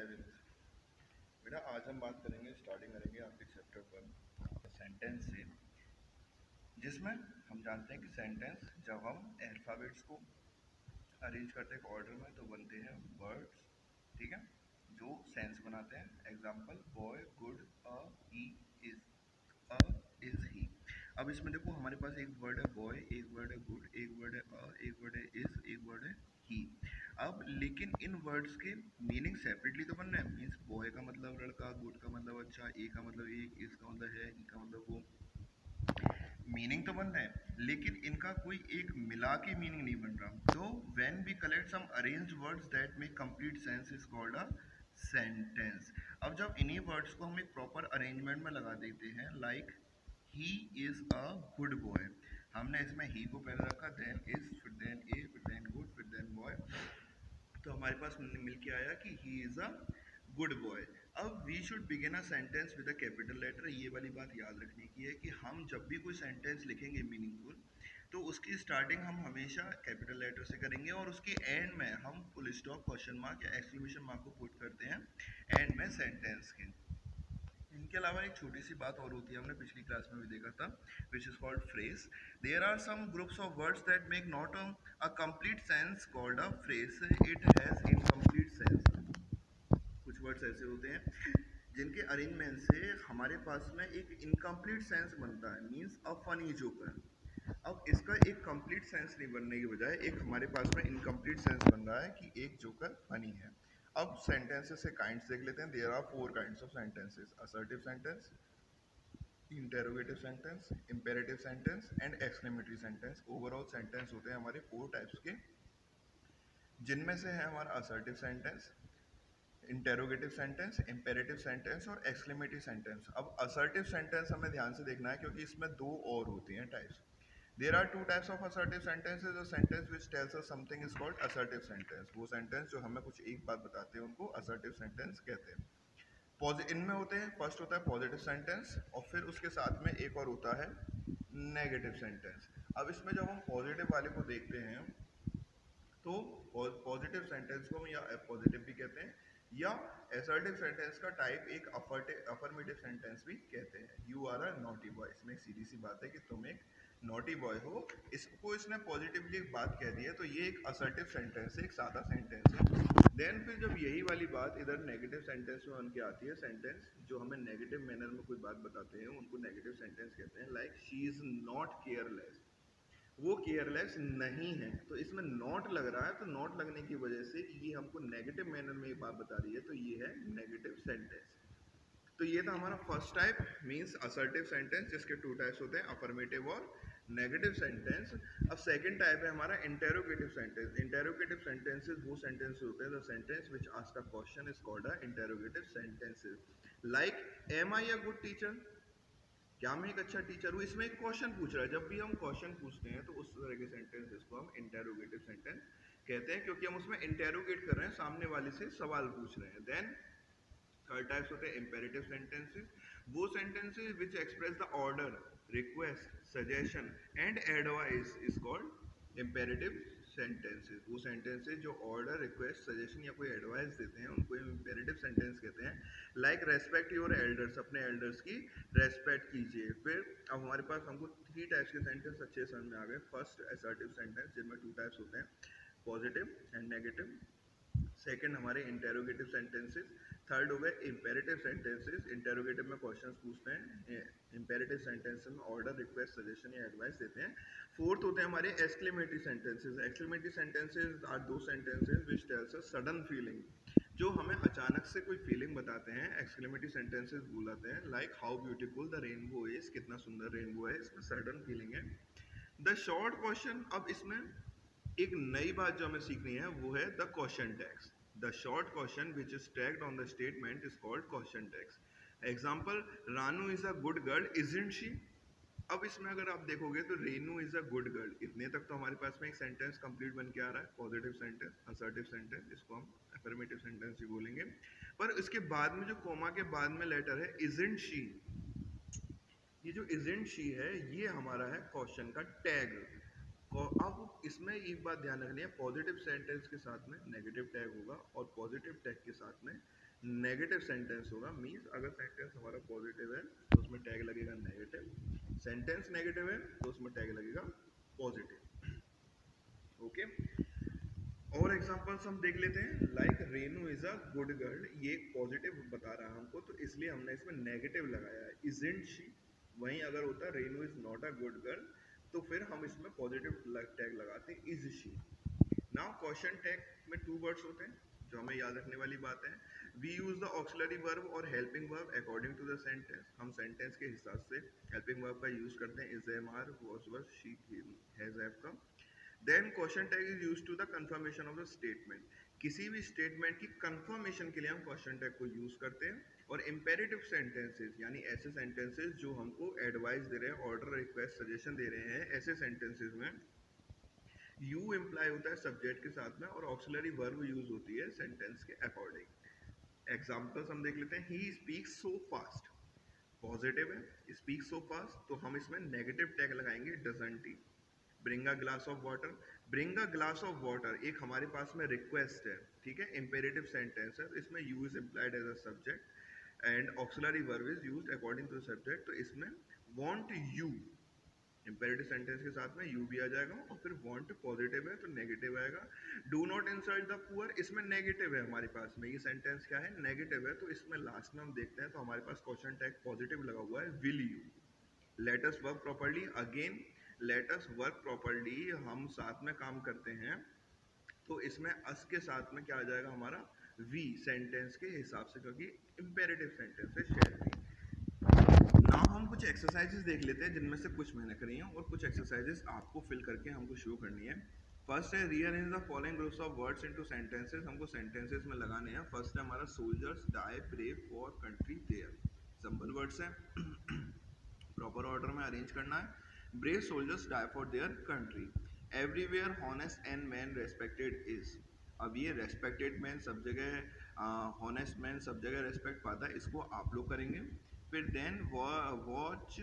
Driving. बेटा आज हम बात करेंगे, स्टार्टिंग करेंगे आपके चैप्टर पर सेंटेंस से, जिसमें हम जानते हैं कि सेंटेंस जब हम अल्फ़ाबेट्स को अरेंज करते हैं ऑर्डर में तो बनते हैं वर्ड्स, ठीक है, जो सेंस बनाते हैं। Example boy, good, a, he, is. A is he. अब इसमें देखो हमारे पास एक वर्ड है बॉय, एक वर्ड है गुड, एक वर्ड है अ, एक वर्ड है इज, एक वर्ड है ही। अब लेकिन इन वर्ड्स के मीनिंग सेपरेटली तो बन रहे हैं। मीन्स बॉय का मतलब लड़का, गुड का मतलब अच्छा, ए का मतलब एक, इज का मतलब है, ई का मतलब वो। मीनिंग तो बन रहे हैं लेकिन इनका कोई एक मिला के मीनिंग नहीं बन रहा। तो when we collect some arranged words that make complete sense is called a sentence. अब जब इन्हीं वर्ड्स को हम एक प्रॉपर अरेंजमेंट में लगा देते हैं, like he is a good boy, हमने इसमें ही को पहले रखा, देन इज, फिर देन ए, फिर देन गुड, फिर देन बॉय, तो हमारे पास मिल के आया कि he is a good boy. अब we should begin a sentence with a capital letter. ये वाली बात याद रखने की है कि हम जब भी कोई सेंटेंस लिखेंगे मीनिंगफुल, तो उसकी स्टार्टिंग हम हमेशा कैपिटल लेटर से करेंगे और उसके एंड में हम फुल स्टॉप, क्वेश्चन मार्क या एक्सक्लेमेशन मार्क को पुट करते हैं एंड में सेंटेंस के। इनके अलावा एक छोटी सी बात और होती है, हमने पिछली क्लास में भी देखा था, which is called phrase. There are some groups of words that make not a complete sense called a phrase, it has incomplete sense. कुछ वर्ड्स ऐसे होते हैं जिनके अरेंजमेंट से हमारे पास में एक इनकम्प्लीट सेंस बनता है, मीन्स अ फनी जोकर। अब इसका एक कंप्लीट सेंस नहीं बनने की बजाय एक हमारे पास में इनकम्प्लीट सेंस बन रहा है कि एक जोकर फनी है। अब सेंटेंसेस से काइंड्स देख लेते हैं। There are four kinds of sentences: assertive sentence, interrogative sentence, imperative sentence and exclamatory sentence. Overall sentence होते हैं हमारे फोर टाइप्स के, जिनमें से है हमारा assertive sentence, interrogative sentence, imperative sentence और एक्सक्लेमेटरी सेंटेंस। अब असर्टिव सेंटेंस हमें ध्यान से देखना है क्योंकि इसमें दो और होती हैं types. There are two types of assertive sentences. A sentence which tells us something is called assertive sentence. वो सेंटेंस जो हमें कुछ एक बात बताते हैं उनको असर्टिव सेंटेंस कहते हैं। इनमें होते हैं, फर्स्ट होता है पॉजिटिव सेंटेंस और फिर उसके साथ में एक और होता है नेगेटिव सेंटेंस। अब इसमें जब हम पॉजिटिव वाले को देखते हैं तो पॉजिटिव सेंटेंस को हम या पॉजिटिव भी कहते हैं या असर्टिव सेंटेंस का टाइप एक अफर्मेटिव सेंटेंस भी कहते हैं। You are a naughty boy, इसमें एक सीधी सी बात है कि तुम एक नॉटी बॉय हो। इसको इसने पॉजिटिवली एक बात कह दी है तो ये एक असर्टिव सेंटेंस है, एक सादा सेंटेंस है। देन फिर जब यही वाली बात इधर नेगेटिव सेंटेंस में बन के आती है, सेंटेंस जो हमें नेगेटिव मैनर में कोई बात बताते हैं उनको नेगेटिव सेंटेंस कहते हैं। Like she is not careless, वो केयरलेस नहीं है। तो इसमें नॉट लग रहा है, तो नॉट लगने की वजह से ये हमको नेगेटिव मैनर में ये बात बता रही है, तो ये है नेगेटिव सेंटेंस। तो ये था हमारा first type, means assertive sentence, जिसके टू टाइप्स होते हैं, अफर्मेटिव और नेगेटिव सेंटेंस। अब सेकंड टाइप है हमारा इंटेरोगेटिव सेंटेंस। इंटेरोगेटिव सेंटेंसेस वो सेंटेंस होते हैं, the sentence which ask a question is called a interrogative sentences. Like am I a good teacher, क्या मैं एक अच्छा टीचर हूँ, इसमें एक क्वेश्चन पूछ रहा है। जब भी हम क्वेश्चन पूछते हैं तो उस तरह के सेंटेंसेस को हम इंटेरोगेटिव सेंटेंस कहते हैं, क्योंकि हम उसमें इंटेरोगेट कर रहे हैं, सामने वाले से सवाल पूछ रहे हैं। देन थर्ड टाइप्स होते हैं इंपेरेटिव सेंटेंसेस। वो sentences which express the order, request, suggestion and advice is called imperative sentences. वो सेंटेंसेस जो ऑर्डर, रिक्वेस्ट, सजेशन या कोई एडवाइस देते हैं उनको इंपेरेटिव सेंटेंस कहते हैं। लाइक रेस्पेक्ट योर एल्डर्स, अपने एल्डर्स की रेस्पेक्ट कीजिए। फिर अब हमारे पास हमको थ्री टाइप्स के सेंटेंस अच्छे समझ में आ गए। फर्स्ट असर्टिव सेंटेंस, जिनमें टू टाइप्स होते हैं, पॉजिटिव एंड नेगेटिव। सेकंड हमारे इंटेरोगेटिव सेंटेंसेस। थर्ड हो गए इंपेरेटिव सेंटेंसेस, इंटेरोगेटिव में क्वेश्चंस पूछते हैं, इंपेरेटिव सेंटेंस में ऑर्डर, रिक्वेस्ट, सजेशन या एडवाइस देते हैं। फोर्थ होते हैं हमारे exclamatory sentences. Exclamatory sentences are those sentences which tells a sudden feeling, जो हमें अचानक से कोई फीलिंग बताते हैं, एक्सक्लेमेटरी सेंटेंसेस बोलाते हैं। Like how beautiful the rainbow is, कितना सुंदर रेनबो है, इसमें सडन फीलिंग है। द शॉर्ट क्वेश्चन, अब इसमें एक नई बात जो हमें सीखनी है वो है the question tags. The short question which is tagged on the statement is called question tags. Example, Ranu is a good girl isn't she. अब इसमें अगर आप देखोगे तो Renu is a good girl, इतने तक तो हमारे पास में एक सेंटेंस कंप्लीट बन के आ रहा है, पॉजिटिव सेंटेंस, असर्टिव सेंटेंस, इसको हम अफर्मेटिव सेंटेंस ही बोलेंगे। पर इसके बाद में जो कोमा के बाद में लेटर है इजंट शी, ये जो इजेंट शी है ये हमारा है क्वेश्चन का टैग। अब इसमें एक बात ध्यान रखनी है, पॉजिटिव सेंटेंस के साथ में नेगेटिव टैग होगा और पॉजिटिव टैग के साथ में नेगेटिव सेंटेंस होगा, मीन्स अगर सेंटेंस हमारा पॉजिटिव है तो उसमें टैग लगेगा नेगेटिव, सेंटेंस नेगेटिव है तो उसमें टैग लगेगा पॉजिटिव। ओके, और एग्जांपल्स हम देख लेते हैं। Like Renu is a good girl, ये एक पॉजिटिव बता रहा है हमको, तो इसलिए हमने इसमें नेगेटिव लगाया है, इजंट शी। वहीं अगर होता Renu is not a good girl, तो फिर हम इसमें पॉजिटिव टैग लगाते हैं is she. Now question tag में टू वर्ड्स होते हैं जो हमें याद रखने वाली बात है। We use the auxiliary verb और helping verb according to the sentence. हम सेंटेंस के हिसाब से हेल्पिंग वर्ब का यूज करते हैं, is am are was were shall has have का। Then question tag is used to the confirmation of the statement. किसी भी स्टेटमेंट की कंफर्मेशन के लिए हम क्वेश्चन टैग को यूज करते हैं। और इंपेरेटिव सेंटेंसेस यानी ऐसे सेंटेंसेस जो हमको एडवाइस दे रहे हैं, ऑर्डर, रिक्वेस्ट, सजेशन दे रहे हैं, ऐसे सेंटेंसेस में यू इम्प्लाई होता है सब्जेक्ट के साथ में और ऑक्सिलरी वर्ब यूज होती है सेंटेंस के अकॉर्डिंग। एग्जांपल्स हम देख लेते हैं। He speaks so fast, positive है, स्पीक सो फास्ट, तो हम इसमें नेगेटिव टैग लगाएंगे doesn't he. Bring a glass of water, bring a glass of water एक हमारे पास में रिक्वेस्ट है, ठीक है, इंपेरेटिव सेंटेंस है, तो इसमें you is implied as a subject and auxiliary verb is used according to the subject, तो इसमें वांट यू, इंपेरेटिव सेंटेंस के साथ में यू भी आ जाएगा, और फिर वांट पॉजिटिव है तो नेगेटिव आएगा। Do not insult the poor, इसमें नेगेटिव है हमारे पास में, ये सेंटेंस क्या है, नेगेटिव है, तो इसमें लास्ट में हम देखते हैं तो हमारे पास क्वेश्चन टैग पॉजिटिव लगा हुआ है, will you. Let us work properly, again let us work properly, हम साथ में काम करते हैं, तो इसमें अस के साथ में क्या आ जाएगा हमारा, वी, सेंटेंस के हिसाब से, क्योंकि इंपेरेटिव सेंटेंस है शेयर भी। नाउ हम कुछ एक्सरसाइजेस देख लेते हैं जिनमें से कुछ मैंने करी हैं और कुछ एक्सरसाइजेस आपको फिल करके हमको शुरू करनी है। फर्स्ट है rearrange the following groups of words into sentences, हमको सेंटेंसेस में लगाने हैं। फर्स्ट है हमारा soldiers die brave for country their, simple words हैं प्रॉपर ऑर्डर में अरेंज करना है। Brave soldiers die for their country, everywhere honest and man respected is, अब ये रेस्पेक्टेड मैन सब जगह, हॉनेस्ट मैन सब जगह रेस्पेक्ट पाता है, इसको आप लोग करेंगे। फिर देन वॉच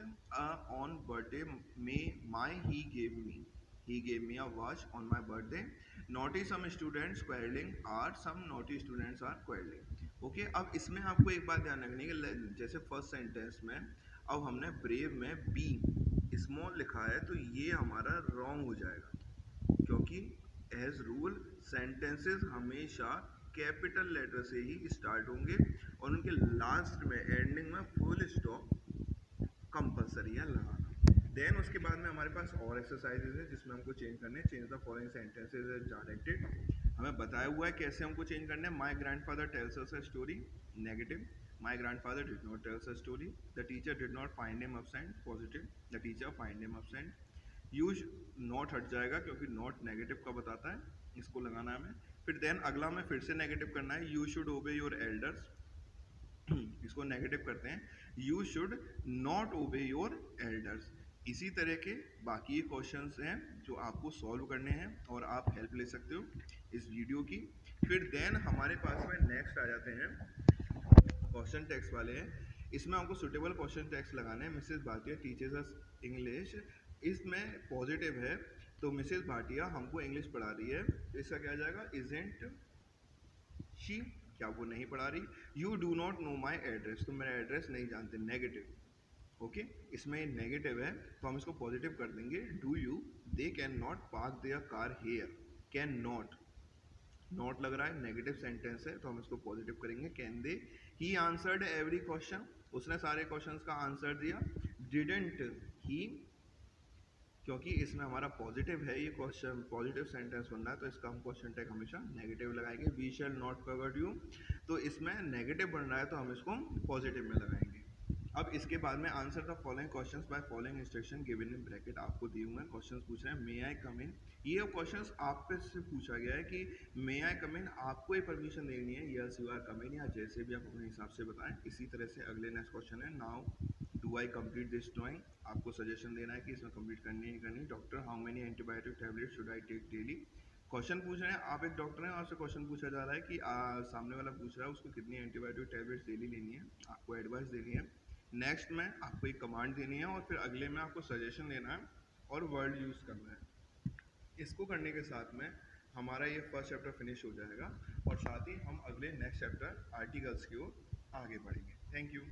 ऑन बर्थडे में my he gave me a watch on my birthday, naughty some students quarrelling are some naughty students are quarrelling. Okay, अब इसमें आपको एक बात ध्यान रखनी है कि जैसे फर्स्ट सेंटेंस में अब हमने ब्रेव में बी स्मॉल लिखा है, तो ये हमारा रॉन्ग हो जाएगा, क्योंकि एज रूल सेंटेंसेस हमेशा कैपिटल लेटर से ही स्टार्ट होंगे और उनके लास्ट में एंडिंग में फुल स्टॉप कंपलसरी है लगाना। देन उसके बाद में हमारे पास और एक्सरसाइजेज है जिसमें हमको चेंज करने हैं। Change the following sentences as directed, हमें बताया हुआ है कैसे हमको चेंज करना है। My grandfather tells us a story, negative, my grandfather did not tells a story. The teacher did not find him absent, positive, the teacher find him absent. Use not हट जाएगा क्योंकि नॉट नेगेटिव का बताता है, इसको लगाना है हमें। फिर देन अगला में फिर से नेगेटिव करना है, यू शुड ओबे योर एल्डर्स, इसको नेगेटिव करते हैं, you should not obey your elders. इसी तरह के बाकी क्वेश्चंस हैं जो आपको सॉल्व करने हैं और आप हेल्प ले सकते हो इस वीडियो की। फिर देन हमारे पास में नेक्स्ट आ जाते हैं क्वेश्चन टेक्स्ट वाले हैं, इसमें हमको सुटेबल क्वेश्चन टेक्स्ट लगाने हैं। मिसेस भाटिया टीचर्स अस इंग्लिश, इसमें पॉजिटिव है तो मिसेस भाटिया हमको इंग्लिश पढ़ा रही है, तो इसका क्या जाएगा, इजेंट शी, क्या वो नहीं पढ़ा रही। You do not know my address, तो मेरा एड्रेस नहीं जानते, नेगेटिव। ओके, इसमें नेगेटिव है तो हम इसको पॉजिटिव कर देंगे। Do you, they can not park their car here, can not, not लग रहा है, नेगेटिव सेंटेंस है तो हम इसको पॉजिटिव करेंगे। Can they, he answered every question, उसने सारे क्वेश्चंस का आंसर दिया। डिडंट ही, क्योंकि इसमें हमारा पॉजिटिव है, ये क्वेश्चन पॉजिटिव सेंटेंस बन रहा है तो इसका हम क्वेश्चन टैग हमेशा नेगेटिव लगाएंगे। We shall not forget you, तो इसमें नेगेटिव बन रहा है तो हम इसको पॉजिटिव में लगाएंगे। अब इसके बाद में answer the following questions by following instruction given in bracket, आपको दिए हुए हैं क्वेश्चंस पूछ रहे हैं। मे आई कम इन, ये क्वेश्चंस आप पे से पूछा गया है कि मे आई कम इन, आपको ये परमिशन देनी है, यस यू आर कम इन, या जैसे भी आप अपने हिसाब से बताएं। इसी तरह से अगले नेक्स्ट क्वेश्चन है, now do I complete this drawing, आपको सजेशन देना है कि इसमें कंप्लीट करनी है करनी। Doctor, how many antibiotic tablet should I take daily, question पूछ रहे हैं, आप एक डॉक्टर हैं, आपसे क्वेश्चन पूछा जा रहा है कि सामने वाला पूछ रहा है उसको कितनी एंटीबायोटिक टैबलेट्स डेली लेनी है, आपको एडवाइस देनी है। नेक्स्ट में आपको एक कमांड देनी है और फिर अगले में आपको सजेशन देना है और वर्ड यूज़ करना है। इसको करने के साथ में हमारा ये फर्स्ट चैप्टर फिनिश हो जाएगा और साथ ही हम अगले नेक्स्ट चैप्टर आर्टिकल्स की ओर आगे बढ़ेंगे। Thank you.